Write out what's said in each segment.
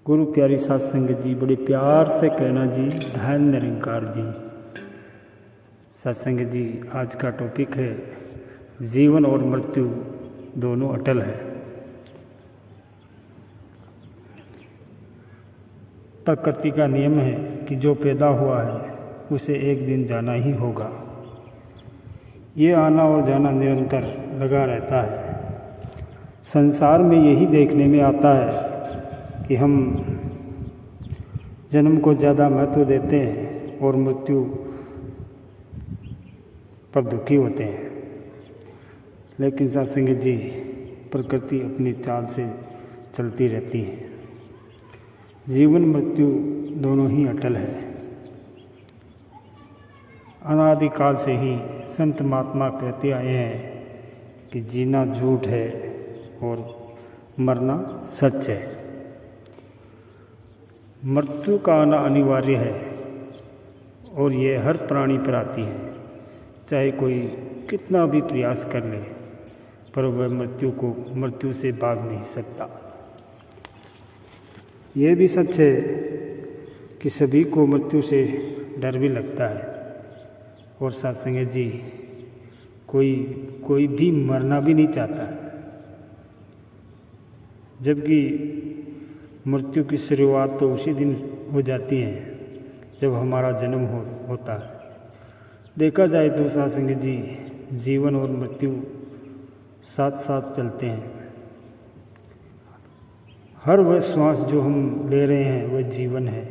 गुरु प्यारी साध संगत जी, बड़े प्यार से कहना जी, धन निरंकार जी। सत्संग जी, आज का टॉपिक है जीवन और मृत्यु दोनों अटल है। प्रकृति का नियम है कि जो पैदा हुआ है उसे एक दिन जाना ही होगा। ये आना और जाना निरंतर लगा रहता है। संसार में यही देखने में आता है कि हम जन्म को ज़्यादा महत्व देते हैं और मृत्यु पर दुखी होते हैं। लेकिन सत्संग जी, प्रकृति अपनी चाल से चलती रहती है। जीवन मृत्यु दोनों ही अटल है। अनादिकाल से ही संत महात्मा कहते आए हैं कि जीना झूठ है और मरना सच है। मृत्यु का आना अनिवार्य है और ये हर प्राणी पर आती है, चाहे कोई कितना भी प्रयास कर ले, पर वह मृत्यु से भाग नहीं सकता। यह भी सच है कि सभी को मृत्यु से डर भी लगता है और सत्संग जी, कोई भी मरना भी नहीं चाहता, जबकि मृत्यु की शुरुआत तो उसी दिन हो जाती है जब हमारा जन्म होता है। देखा जाए तो सत्संग जी, जीवन और मृत्यु साथ साथ चलते हैं। हर वह श्वास जो हम ले रहे हैं वह जीवन है,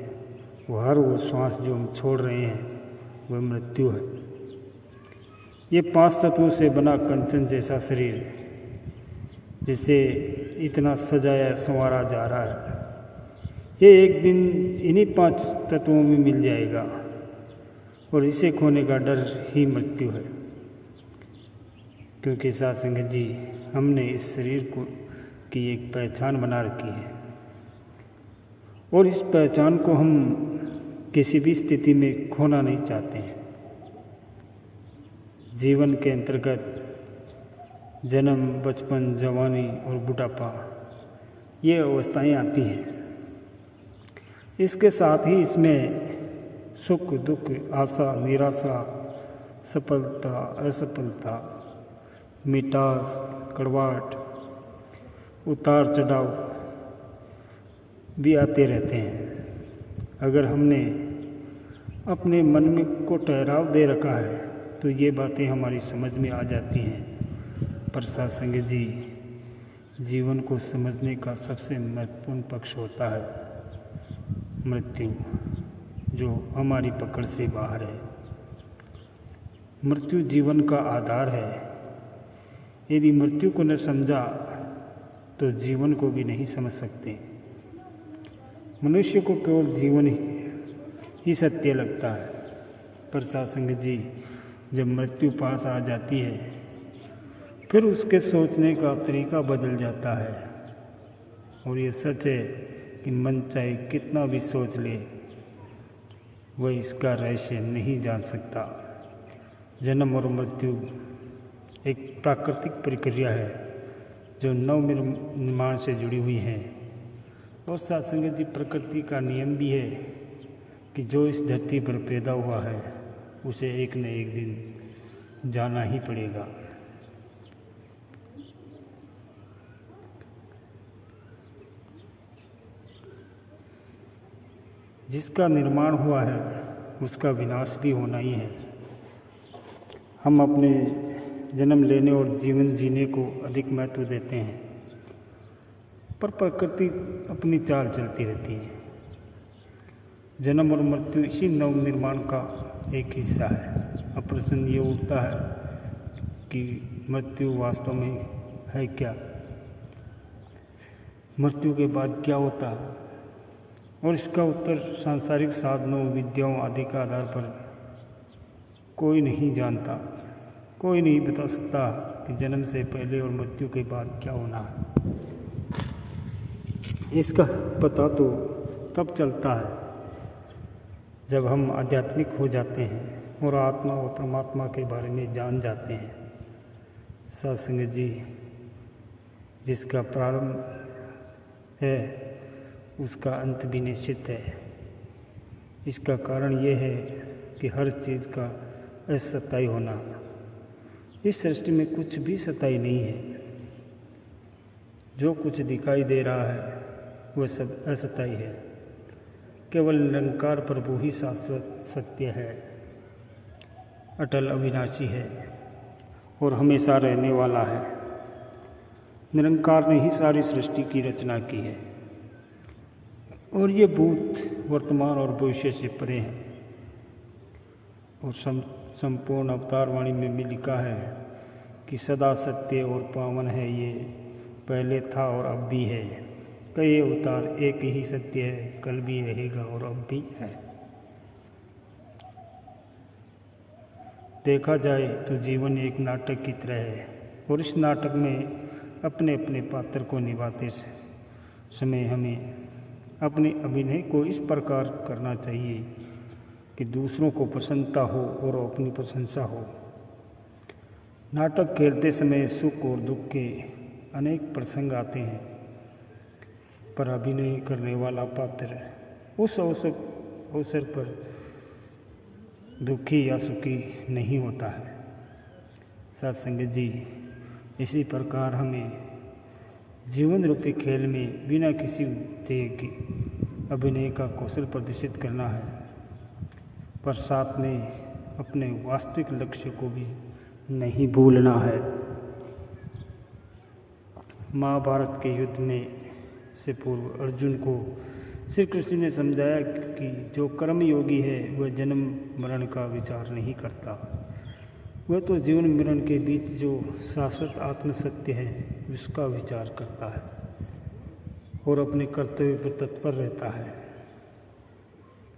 हर वो श्वास जो हम छोड़ रहे हैं वह मृत्यु है। ये 5 तत्वों से बना कंचन जैसा शरीर, जिसे इतना सजाया संवारा जा रहा है, ये एक दिन इन्हीं 5 तत्वों में मिल जाएगा और इसे खोने का डर ही मृत्यु है। क्योंकि सत्संग जी, हमने इस शरीर की एक पहचान बना रखी है और इस पहचान को हम किसी भी स्थिति में खोना नहीं चाहते हैं। जीवन के अंतर्गत जन्म, बचपन, जवानी और बुढ़ापा, ये अवस्थाएं आती हैं। इसके साथ ही इसमें सुख दुख, आशा निराशा, सफलता असफलता, मिठास कड़वाहट, उतार चढ़ाव भी आते रहते हैं। अगर हमने अपने मन में को ठहराव दे रखा है तो ये बातें हमारी समझ में आ जाती हैं। पर सत्संग जी, जीवन को समझने का सबसे महत्वपूर्ण पक्ष होता है मृत्यु, जो हमारी पकड़ से बाहर है। मृत्यु जीवन का आधार है। यदि मृत्यु को न समझा तो जीवन को भी नहीं समझ सकते। मनुष्य को केवल जीवन ही सत्य लगता है, पर सत्संग जी, जब मृत्यु पास आ जाती है फिर उसके सोचने का तरीका बदल जाता है। और ये सच है कि मन चाहे कितना भी सोच ले, वह इसका रहस्य नहीं जान सकता। जन्म और मृत्यु एक प्राकृतिक प्रक्रिया है जो नव निर्माण से जुड़ी हुई है। और सत्संग जी, प्रकृति का नियम भी है कि जो इस धरती पर पैदा हुआ है उसे एक न एक दिन जाना ही पड़ेगा। जिसका निर्माण हुआ है उसका विनाश भी होना ही है। हम अपने जन्म लेने और जीवन जीने को अधिक महत्व देते हैं, पर प्रकृति अपनी चाल चलती रहती है। जन्म और मृत्यु इसी नव निर्माण का एक हिस्सा है। अब प्रश्न ये उठता है कि मृत्यु वास्तव में है क्या? मृत्यु के बाद क्या होता है? और इसका उत्तर सांसारिक साधनों, विद्याओं आदि के आधार पर कोई नहीं जानता। कोई नहीं बता सकता कि जन्म से पहले और मृत्यु के बाद क्या होना है। इसका पता तो तब चलता है जब हम आध्यात्मिक हो जाते हैं और आत्मा और परमात्मा के बारे में जान जाते हैं। सत्संग जी, जिसका प्रारंभ है उसका अंत भी निश्चित है। इसका कारण ये है कि हर चीज़ का असत्य होना। इस सृष्टि में कुछ भी सत्य नहीं है। जो कुछ दिखाई दे रहा है वह सब असत्य है। केवल निरंकार प्रभु ही शाश्वत सत्य है, अटल अविनाशी है और हमेशा रहने वाला है। निरंकार ने ही सारी सृष्टि की रचना की है और ये भूत, वर्तमान और भविष्य से परे है। और संपूर्ण अवतार वाणी में भी लिखा है कि सदा सत्य और पावन है, ये पहले था और अब भी है। कई अवतार एक ही सत्य है, कल भी रहेगा और अब भी है। देखा जाए तो जीवन एक नाटक की तरह है और इस नाटक में अपने अपने पात्र को निभाते समय हमें अपने अभिनय को इस प्रकार करना चाहिए कि दूसरों को प्रसन्नता हो और अपनी प्रशंसा हो। नाटक खेलते समय सुख और दुख के अनेक प्रसंग आते हैं, पर अभिनय करने वाला पात्र उस अवसर पर दुखी या सुखी नहीं होता है। सत्संग जी, इसी प्रकार हमें जीवन रूपी खेल में बिना किसी उद्देश्य के अभिनय का कौशल प्रदर्शित करना है, पर साथ में अपने वास्तविक लक्ष्य को भी नहीं भूलना है। महाभारत के युद्ध में से पूर्व अर्जुन को श्री कृष्ण ने समझाया कि जो कर्म योगी है वह जन्म मरण का विचार नहीं करता। वह तो जीवन मरण के बीच जो शाश्वत आत्म सत्य है उसका विचार करता है और अपने कर्तव्य पर तत्पर रहता है।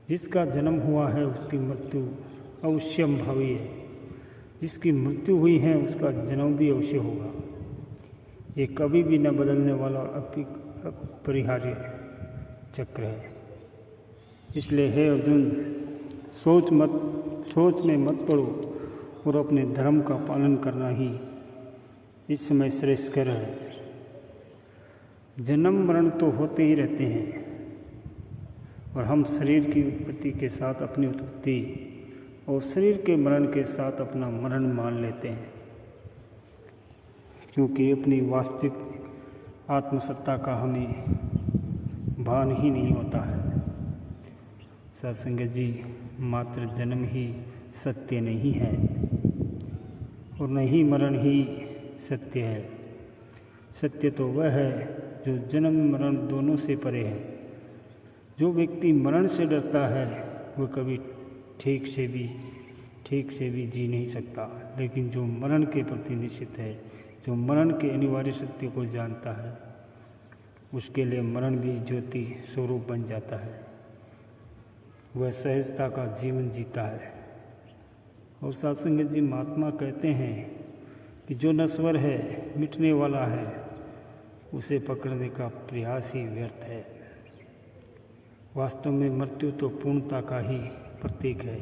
जिसका जन्म हुआ है उसकी मृत्यु अवश्यंभावी है, जिसकी मृत्यु हुई है उसका जन्म भी अवश्य होगा। ये कभी भी न बदलने वाला अपरिहार्य चक्र है। इसलिए हे अर्जुन, सोच में मत पड़ो और अपने धर्म का पालन करना ही इस समय श्रेष्ठकर है। जन्म मरण तो होते ही रहते हैं और हम शरीर की उत्पत्ति के साथ अपनी उत्पत्ति और शरीर के मरण के साथ अपना मरण मान लेते हैं, क्योंकि अपनी वास्तविक आत्मसत्ता का हमें भान ही नहीं होता है। सत्संग जी, मात्र जन्म ही सत्य नहीं है और नहीं मरण ही सत्य है। सत्य तो वह है जो जन्म मरण दोनों से परे है। जो व्यक्ति मरण से डरता है वह कभी ठीक से भी जी नहीं सकता, लेकिन जो मरण के प्रति निश्चित है, जो मरण के अनिवार्य सत्य को जानता है, उसके लिए मरण भी ज्योति स्वरूप बन जाता है। वह सहजता का जीवन जीता है। और सत्संग जी, महात्मा कहते हैं कि जो नश्वर है, मिटने वाला है, उसे पकड़ने का प्रयास ही व्यर्थ है। वास्तव में मृत्यु तो पूर्णता का ही प्रतीक है।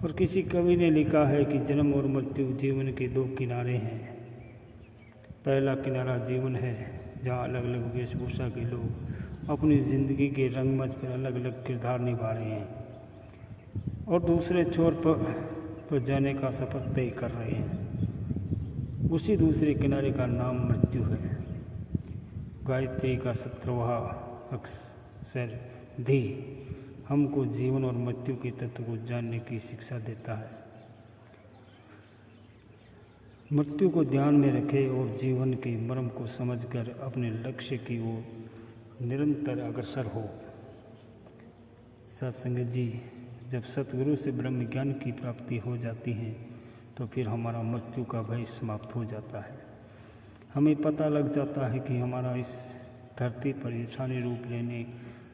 और किसी कवि ने लिखा है कि जन्म और मृत्यु जीवन के दो किनारे हैं। पहला किनारा जीवन है, जहाँ अलग अलग वेशभूषा के लोग अपनी ज़िंदगी के रंगमंच पर अलग अलग किरदार निभा रहे हैं और दूसरे छोर पर जाने का शपथ तय कर रहे हैं। उसी दूसरे किनारे का नाम मृत्यु है। गायत्री का 17वां अक्षर धी हमको जीवन और मृत्यु के तत्व को जानने की शिक्षा देता है। मृत्यु को ध्यान में रखें और जीवन के मर्म को समझकर अपने लक्ष्य की ओर निरंतर अग्रसर हो। सत्संग जी, जब सतगुरु से ब्रह्म ज्ञान की प्राप्ति हो जाती है तो फिर हमारा मृत्यु का भय समाप्त हो जाता है। हमें पता लग जाता है कि हमारा इस धरती पर इंसानी रूप लेने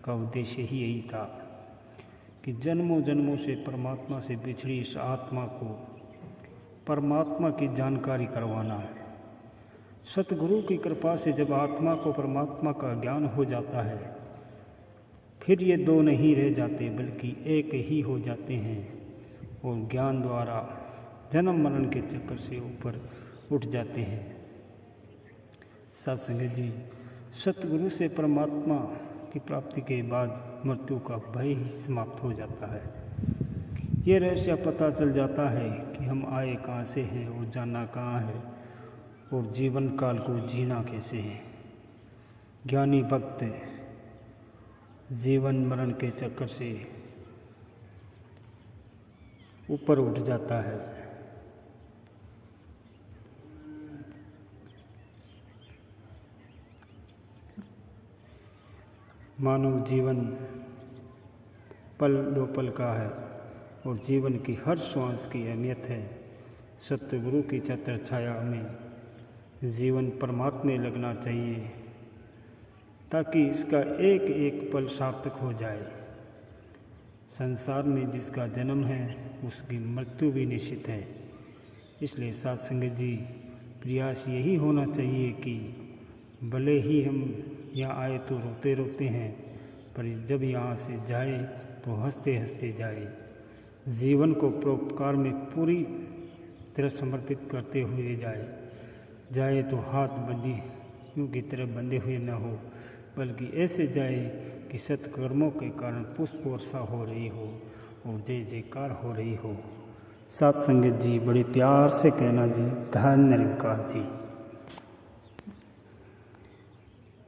का उद्देश्य ही यही था कि जन्मों जन्मों से परमात्मा से बिछड़ी इस आत्मा को परमात्मा की जानकारी करवाना है। सतगुरु की कृपा से जब आत्मा को परमात्मा का ज्ञान हो जाता है, फिर ये दो नहीं रह जाते बल्कि एक ही हो जाते हैं और ज्ञान द्वारा जन्म मरण के चक्कर से ऊपर उठ जाते हैं। सत्संग जी, सतगुरु से परमात्मा की प्राप्ति के बाद मृत्यु का भय ही समाप्त हो जाता है। ये रहस्य पता चल जाता है कि हम आए कहाँ से हैं और जाना कहाँ है और जीवन काल को जीना कैसे है। ज्ञानी भक्त जीवन मरण के चक्कर से ऊपर उठ जाता है। मानव जीवन पल दो पल का है और जीवन की हर श्वास की अहमियत है। सतगुरु की छत्र छाया में जीवन परमात्मा में लगना चाहिए ताकि इसका एक एक पल सार्थक हो जाए। संसार में जिसका जन्म है उसकी मृत्यु भी निश्चित है। इसलिए साथ संगत जी, प्रयास यही होना चाहिए कि भले ही हम यहाँ आए तो रोते रोते हैं, पर जब यहाँ से जाए तो हंसते हंसते जाए। जीवन को परोपकार में पूरी तरह समर्पित करते हुए जाए तो हाथ बंदियों की तरह बंधे हुए न हो, बल्कि ऐसे जाए कि सत्कर्मों के कारण पुष्प वर्षा हो रही हो और जय जयकार हो रही हो। साथ संगत जी, बड़े प्यार से कहना जी, धन्य निरंकार जी।